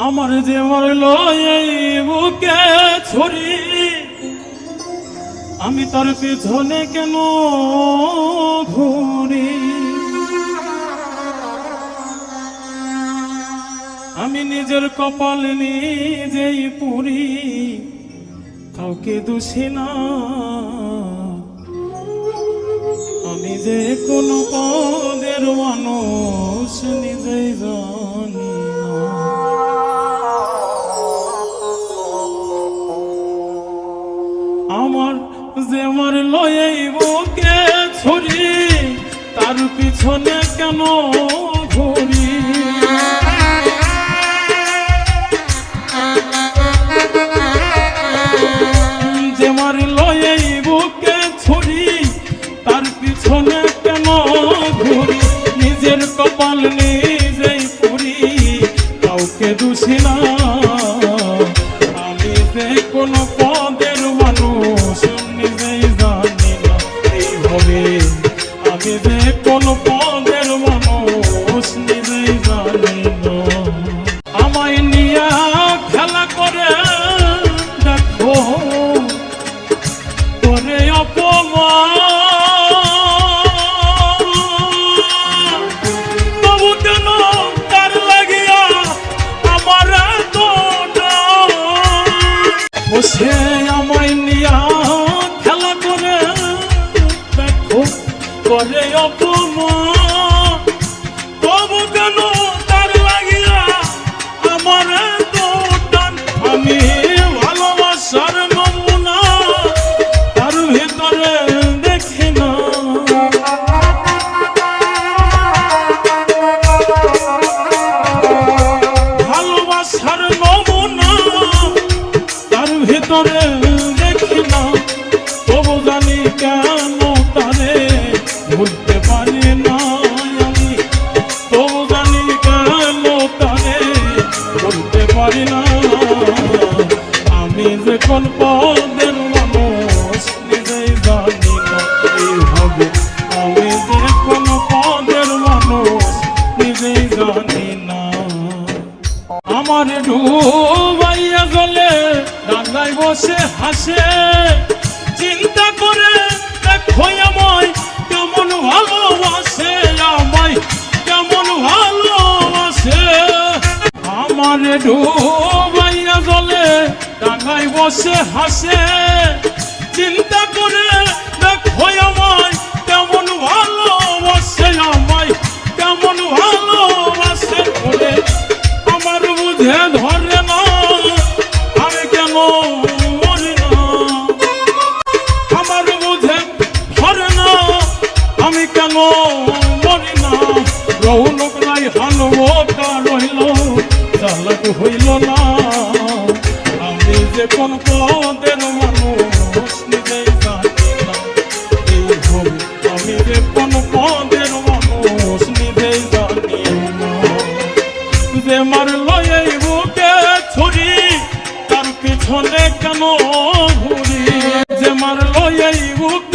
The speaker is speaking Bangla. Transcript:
আমার যে মরল এই বুকে ছুরি, আমি তার পেছনে কেন ঘুরি? আমি নিজের কপাল নিজেই পুরি, কাউকে দোষী না। আমি যে কোন পদের মানুষ নিজেই জানি না। আমার যে মারল এই বুকে ছুরি, তার পিছনে কেন ঘুরি? যে মারল এই বুকে ছুরি, তার পিছনে কেন ঘুরি? নিজের কপাল নিজেই পুরি, কাউকে দোষী না। আমি যে কোন পদের মানুষ নিজেই জানি না। এইভাবে আমি যে কোন পদের মানুষ নিজেই জানি না। আমায় নিয়ে খেলা করে দেখো, করে অপমান, তবু কেন তার লাগিয়া আমার বসে আমায় নিয়া খেলা করে দেখো, করে অপমান, তবু কেন তার লাগিয়া আমার টান। আমি ভালোবাসার নমুনা তার ভিতরে দেখি না। ভালোবাসার নমুনা তার ভিতরে দেখি না, তবু জানি কেন তারে ভুলতে পারি না আমি। তবু জানি কেন তারে ভুলতে পারি না। আমি যে কোন পদের মানুষ নিজেই জানি না। এইভাবে আমি যে কোন পদের মানুষ নিজেই জানি না। আমার ডুবাইয়া গলে ডাঙ্গায় বসে হাসে, চিন্তা করে দেখো আমায় কেমন ভালোবাসে, আমায় কেমন ভালোবাসে। আমার ডুবাইয়া গলে ডাঙ্গায় বসে হাসে, চিন্তা করে দেখো আমায় কেমন ভালোবাসে, আমায় কেমন ভালোবাসে। বলে আমার বুঝে ধরে না, আমি কেন মরি না। আমার বুঝে ধরে না, আমি কেন মরি না। রৌনক নাই হালুকা রইল, চালাক হইল না। আমি যে কোন পদের মানুষ নিজেই জানি না। এইভাবে আমি যে কোন পদের মানুষ নিজেই জানি না। যে মারল এই বুকে ছুরি, তার পিছনে কেন ঘুরি? যে মারল এই বুকে